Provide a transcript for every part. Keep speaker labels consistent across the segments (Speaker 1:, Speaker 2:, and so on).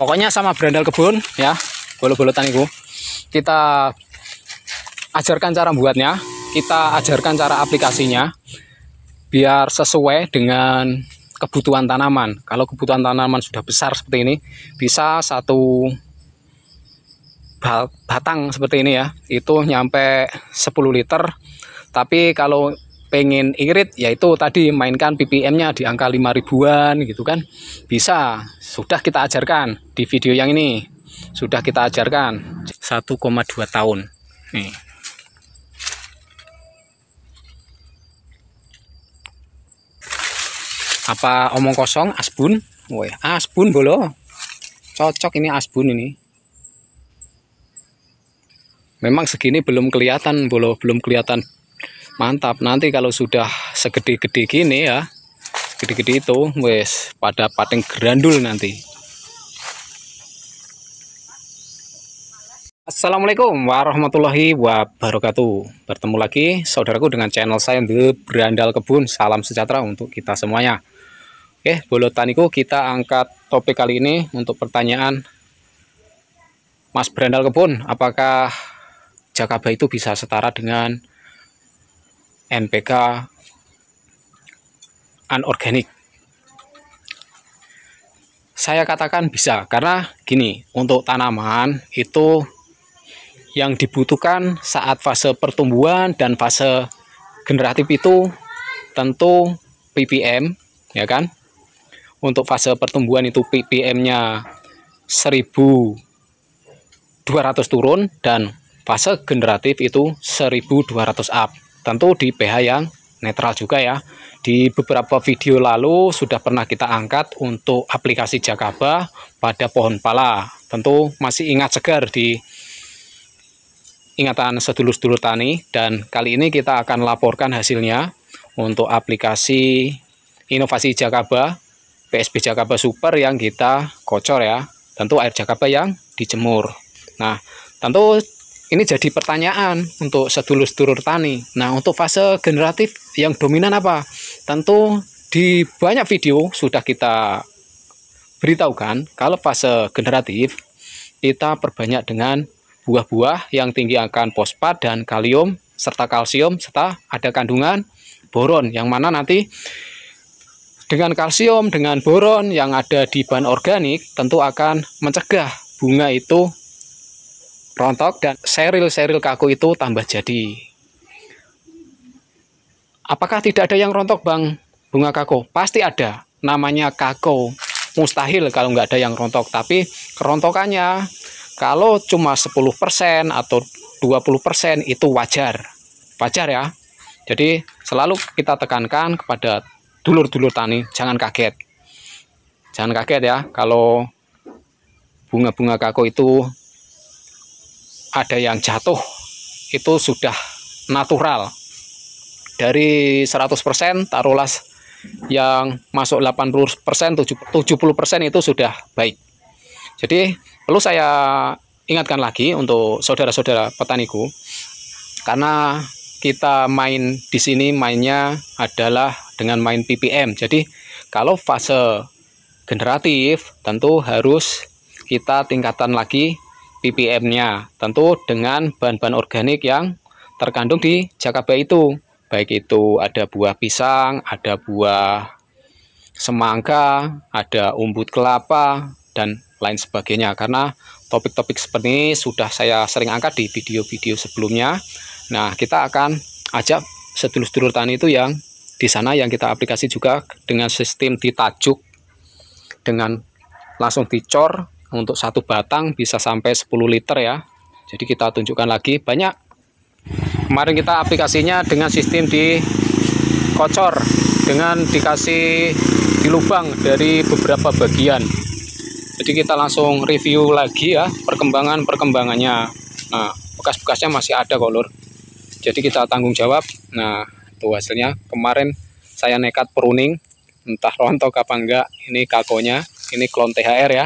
Speaker 1: Pokoknya sama berandal kebun ya, bolo-bolo taniku. Kita ajarkan cara buatnya, kita ajarkan cara aplikasinya biar sesuai dengan kebutuhan tanaman. Kalau kebutuhan tanaman sudah besar seperti ini, bisa satu batang seperti ini ya, itu nyampe 10 liter. Tapi kalau pengen irit, yaitu tadi mainkan ppm-nya di angka 5 ribuan gitu kan, bisa. Sudah kita ajarkan di video yang ini, sudah kita ajarkan 1,2 tahun nih. Apa omong kosong? Asbun, woi, asbun bolo, cocok ini asbun ini. Memang segini belum kelihatan bolo, belum kelihatan mantap. Nanti kalau sudah segede-gede gini ya, gede-gede itu wes pada pating gerandul nanti. Assalamualaikum warahmatullahi wabarakatuh. Bertemu lagi saudaraku dengan channel saya The Berandal Kebun. Salam sejahtera untuk kita semuanya. Oke, bolo taniku, kita angkat topik kali ini untuk pertanyaan Mas Berandal Kebun, apakah Jakaba itu bisa setara dengan NPK anorganik? Saya katakan bisa, karena gini, untuk tanaman itu yang dibutuhkan saat fase pertumbuhan dan fase generatif itu tentu ppm, ya kan? Untuk fase pertumbuhan itu ppm-nya 1200 turun, dan fase generatif itu 1200 up. Tentu di pH yang netral juga ya. Di beberapa video lalu sudah pernah kita angkat untuk aplikasi Jakaba pada pohon pala. Tentu masih ingat segar di ingatan sedulur-sedulur tani, dan kali ini kita akan laporkan hasilnya untuk aplikasi inovasi Jakaba, PSB Jakaba Super yang kita kocor ya. Tentu air Jakaba yang dijemur. Nah, tentu ini jadi pertanyaan untuk sedulur-sedulur tani. Nah, untuk fase generatif yang dominan apa? Tentu di banyak video sudah kita beritahukan kalau fase generatif kita perbanyak dengan buah-buah yang tinggi akan fosfat dan kalium serta kalsium, serta ada kandungan boron, yang mana nanti dengan kalsium, dengan boron yang ada di bahan organik tentu akan mencegah bunga itu rontok dan seril-seril kaku itu tambah jadi. Apakah tidak ada yang rontok, Bang? Bunga kaku pasti ada, namanya kaku. Mustahil kalau nggak ada yang rontok. Tapi kerontokannya kalau cuma 10% atau 20% itu wajar ya. Jadi selalu kita tekankan kepada dulur-dulur tani, jangan kaget ya kalau bunga-bunga kaku itu ada yang jatuh. Itu sudah natural. Dari 100% taruhlah yang masuk 80%, 70% itu sudah baik. Jadi perlu saya ingatkan lagi untuk saudara-saudara petaniku, karena kita main di sini mainnya adalah dengan main ppm. Jadi kalau fase generatif tentu harus kita tingkatkan lagi ppm-nya, tentu dengan bahan-bahan organik yang terkandung di Jakaba itu. Baik itu ada buah pisang, ada buah semangka, ada umbut kelapa, dan lain sebagainya. Karena topik-topik seperti ini sudah saya sering angkat di video-video sebelumnya. Nah, kita akan ajak sedulur-sedulur tani itu yang di sana yang kita aplikasi juga dengan sistem ditajuk, dengan langsung dicor. Untuk satu batang bisa sampai 10 liter ya. Jadi kita tunjukkan lagi banyak. Kemarin kita aplikasinya dengan sistem dikocor, dengan dikasih di lubang dari beberapa bagian. Jadi kita langsung review lagi ya perkembangannya. Nah, bekas-bekasnya masih ada kok lur. Jadi kita tanggung jawab. Nah, itu hasilnya. Kemarin saya nekat pruning, entah rontok apa enggak. Ini kakonya, ini klon THR ya.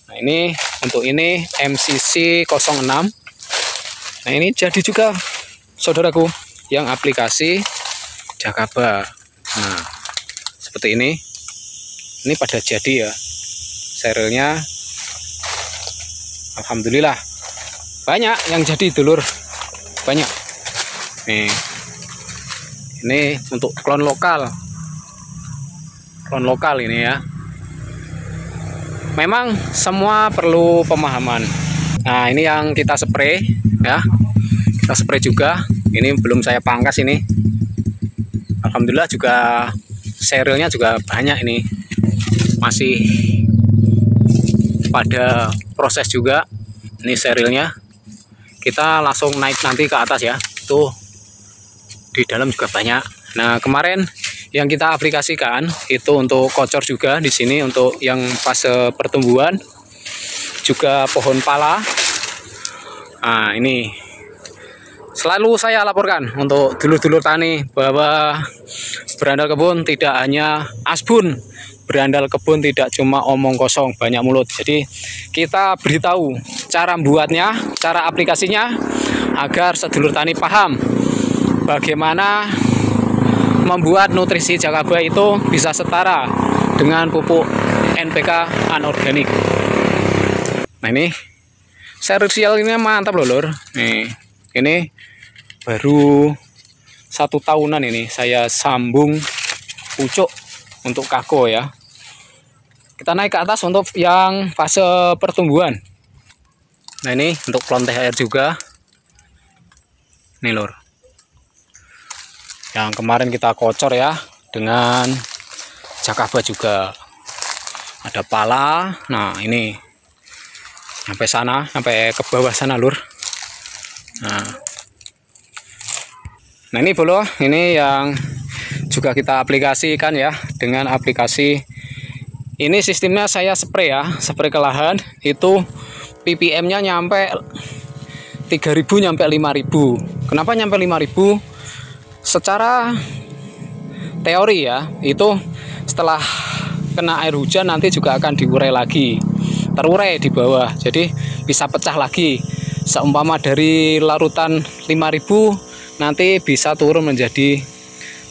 Speaker 1: Nah, ini untuk ini MCC 06. Nah, ini jadi juga saudaraku yang aplikasi Jakaba. Nah, seperti ini pada jadi ya. Serialnya Alhamdulillah banyak yang jadi dulur, banyak nih. Ini untuk klon lokal ini ya. Memang semua perlu pemahaman. Nah ini yang kita spray ya, kita spray juga. Ini belum saya pangkas ini. Alhamdulillah juga serilnya juga banyak ini, masih pada proses juga. Ini serilnya kita langsung naik nanti ke atas ya, tuh di dalam juga banyak. Nah kemarin yang kita aplikasikan itu untuk kocor juga di sini, untuk yang fase pertumbuhan, juga pohon pala. Nah ini selalu saya laporkan untuk dulur-dulur tani bahwa berandal kebun tidak hanya asbun, berandal kebun tidak cuma omong kosong banyak mulut. Jadi kita beritahu cara buatnya, cara aplikasinya, agar sedulur tani paham bagaimana membuat nutrisi Jakaba itu bisa setara dengan pupuk NPK anorganik. Nah ini serial ini mantap loh lur. Nih ini baru 1 tahunan ini saya sambung pucuk untuk kako ya. Kita naik ke atas untuk yang fase pertumbuhan. Nah ini untuk klon THR juga nih lur, yang kemarin kita kocor ya dengan Jakaba juga. Ada pala. Nah ini sampai sana, sampai ke bawah sana lur. Nah ini bolo, ini yang juga kita aplikasikan ya dengan aplikasi ini. Sistemnya saya spray ya, spray ke lahan itu ppm nya nyampe 3000 nyampe 5000. Kenapa nyampe 5000? Secara teori ya, itu setelah kena air hujan nanti juga akan diurai lagi, terurai di bawah, jadi bisa pecah lagi. Seumpama dari larutan 5000 nanti bisa turun menjadi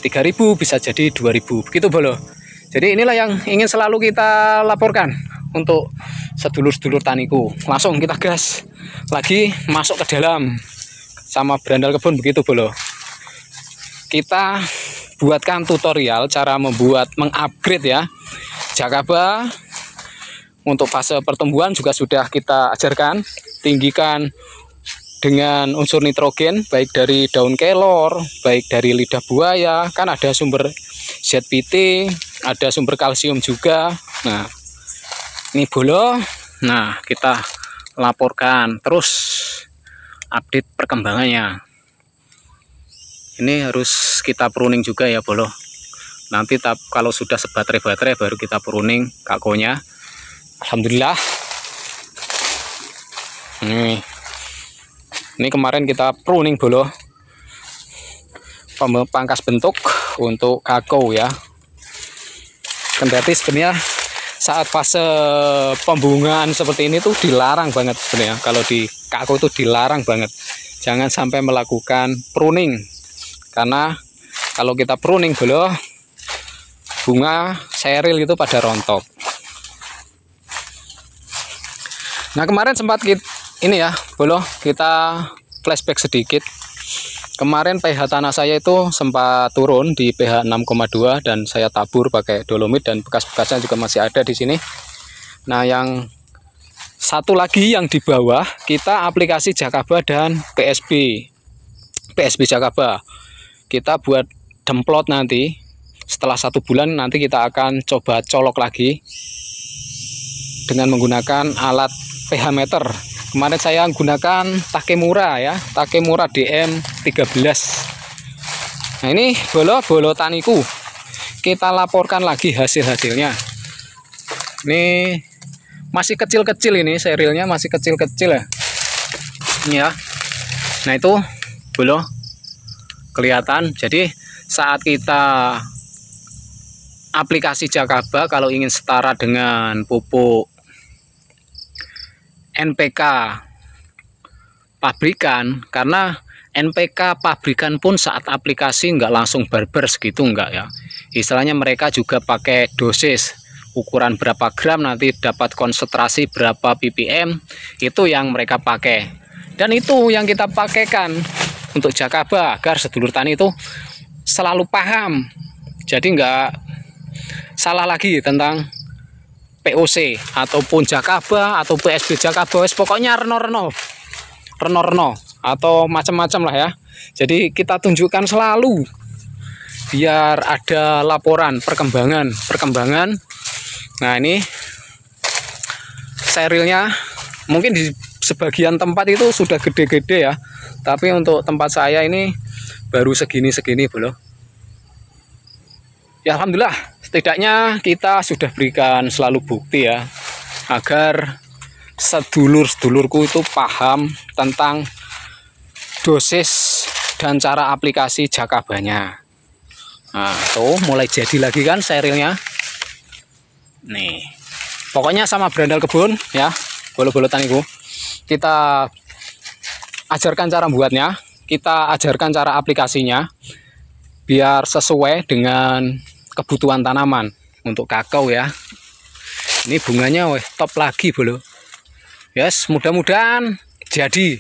Speaker 1: 3000, bisa jadi 2000 begitu bolo. Jadi inilah yang ingin selalu kita laporkan untuk sedulur-sedulur taniku. Langsung kita gas lagi masuk ke dalam sama berandal kebun begitu bolo. Kita buatkan tutorial cara membuat mengupgrade ya Jakaba. Untuk fase pertumbuhan juga sudah kita ajarkan, tinggikan dengan unsur nitrogen baik dari daun kelor, baik dari lidah buaya, kan ada sumber ZPT, ada sumber kalsium juga. Nah ini bolo. Nah kita laporkan terus update perkembangannya. Ini harus kita pruning juga ya bolo. Nanti kalau sudah sebaterai-baterai baru kita pruning kakonya. Alhamdulillah. Ini kemarin kita pruning bolo, pangkas bentuk untuk kako ya. Kendati sebenarnya saat fase pembungaan seperti ini tuh dilarang banget sebenarnya. Kalau di kako itu dilarang banget, jangan sampai melakukan pruning, karena kalau kita pruning bolo, bunga seril itu pada rontok. Nah kemarin sempat ini ya bolo, kita flashback sedikit. Kemarin pH tanah saya itu sempat turun di pH 6,2 dan saya tabur pakai dolomit dan bekas-bekasnya juga masih ada di sini. Nah yang satu lagi yang di bawah kita aplikasi Jakaba dan PSB Jakaba. Kita buat demplot nanti setelah 1 bulan nanti kita akan coba colok lagi dengan menggunakan alat pH meter. Kemarin saya menggunakan Takemura ya, Takemura DM13. Nah ini bolo taniku, kita laporkan lagi hasilnya. Ini masih kecil-kecil, ini serilnya masih kecil-kecil ya. Ini ya. Nah itu bolo kelihatan. Jadi saat kita aplikasi Jakaba kalau ingin setara dengan pupuk NPK pabrikan, karena NPK pabrikan pun saat aplikasi nggak langsung barbar segitu, enggak ya. Istilahnya mereka juga pakai dosis ukuran berapa gram, nanti dapat konsentrasi berapa ppm, itu yang mereka pakai. Dan itu yang kita pakaikan untuk Jakaba, agar sedulur tani itu selalu paham, jadi nggak salah lagi tentang POC ataupun Jakaba atau PSB Jakaba, pokoknya reno-reno atau macam-macam lah ya. Jadi kita tunjukkan selalu biar ada laporan perkembangan. Nah, ini serilnya mungkin di sebagian tempat itu sudah gede-gede ya, tapi untuk tempat saya ini baru segini bro. Ya alhamdulillah, setidaknya kita sudah berikan selalu bukti ya, agar sedulur-sedulurku itu paham tentang dosis dan cara aplikasi Jakabanya. Nah, tuh mulai jadi lagi kan serilnya. Nih, pokoknya sama Berandal Kebun ya, bolo-bolo taniku. Kita ajarkan cara buatnya, kita ajarkan cara aplikasinya, biar sesuai dengan kebutuhan tanaman. Untuk kakao ya, ini bunganya top lagi bolo. Yes, mudah-mudahan jadi,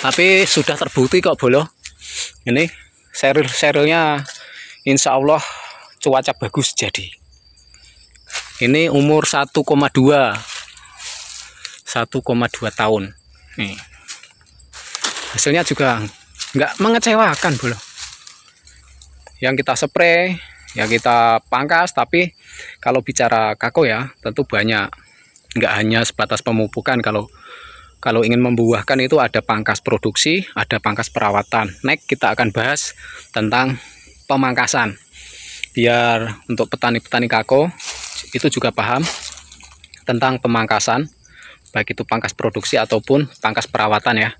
Speaker 1: tapi sudah terbukti kok bolo. Ini seril-serilnya insya Allah cuaca bagus jadi. Ini umur 1,2 tahun nih. Hasilnya juga nggak mengecewakan bro. Yang kita spray, yang kita pangkas, tapi kalau bicara kakao ya tentu banyak, nggak hanya sebatas pemupukan. Kalau ingin membuahkan itu ada pangkas produksi, ada pangkas perawatan. Next kita akan bahas tentang pemangkasan, biar untuk petani-petani kakao itu juga paham tentang pemangkasan, baik itu pangkas produksi ataupun pangkas perawatan ya.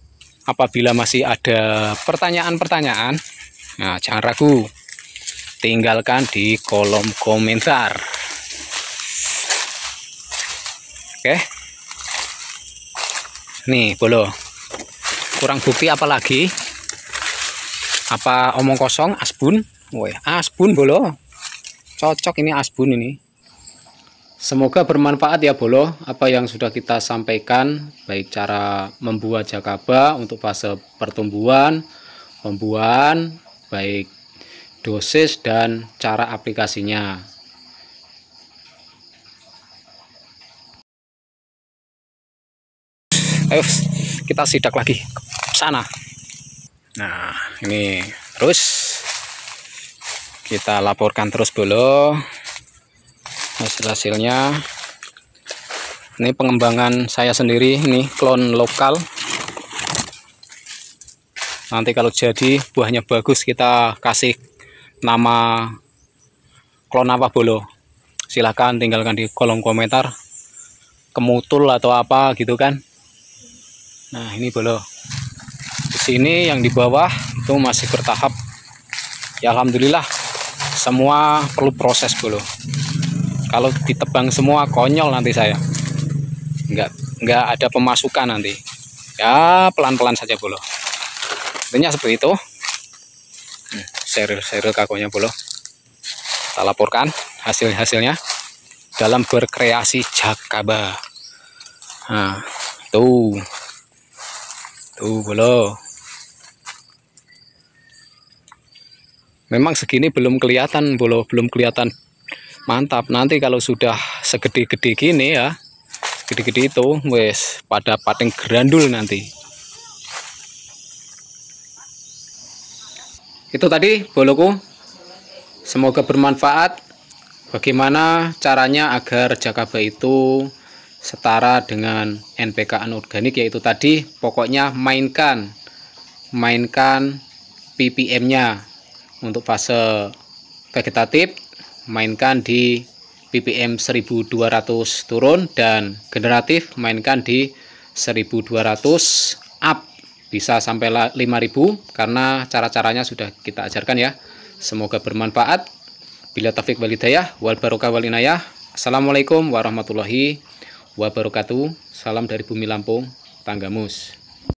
Speaker 1: Apabila masih ada pertanyaan-pertanyaan, nah jangan ragu, tinggalkan di kolom komentar. Oke, nih bolo, kurang bukti apa lagi? Apa omong kosong? Asbun, woi asbun bolo, cocok ini asbun ini. Semoga bermanfaat ya bolo, apa yang sudah kita sampaikan, baik cara membuat Jakaba untuk fase pertumbuhan, pembuahan, baik dosis dan cara aplikasinya. Ayo kita sidak lagi ke sana. Nah, ini terus kita laporkan terus bolo hasil-hasilnya. Ini pengembangan saya sendiri, ini klon lokal. Nanti kalau jadi buahnya bagus, kita kasih nama klon apa bolo, silahkan tinggalkan di kolom komentar, kemutul atau apa gitu kan. Nah ini bolo, di sini yang di bawah itu masih bertahap ya. Alhamdulillah, semua perlu proses bolo. Kalau ditebang semua konyol nanti saya, nggak ada pemasukan nanti ya. Pelan-pelan saja bolo, intinya seperti itu. Seril kakonya bolo, kita laporkan hasilnya dalam berkreasi Jakaba. Nah tuh bolo, memang segini belum kelihatan bolo, belum kelihatan mantap. Nanti kalau sudah segede-gede gini ya, gede-gede itu wes pada pating gerandul nanti. Itu tadi boloku, semoga bermanfaat. Bagaimana caranya agar Jakaba itu setara dengan NPK anorganik, yaitu tadi pokoknya mainkan ppm-nya. Untuk fase vegetatif mainkan di ppm 1200 turun, dan generatif mainkan di 1200 up, bisa sampai 5000, karena cara-caranya sudah kita ajarkan ya. Semoga bermanfaat. Bila taufik wal hidayah wal barokah wal inayah. Assalamualaikum warahmatullahi wabarakatuh. Salam dari Bumi Lampung, Tanggamus.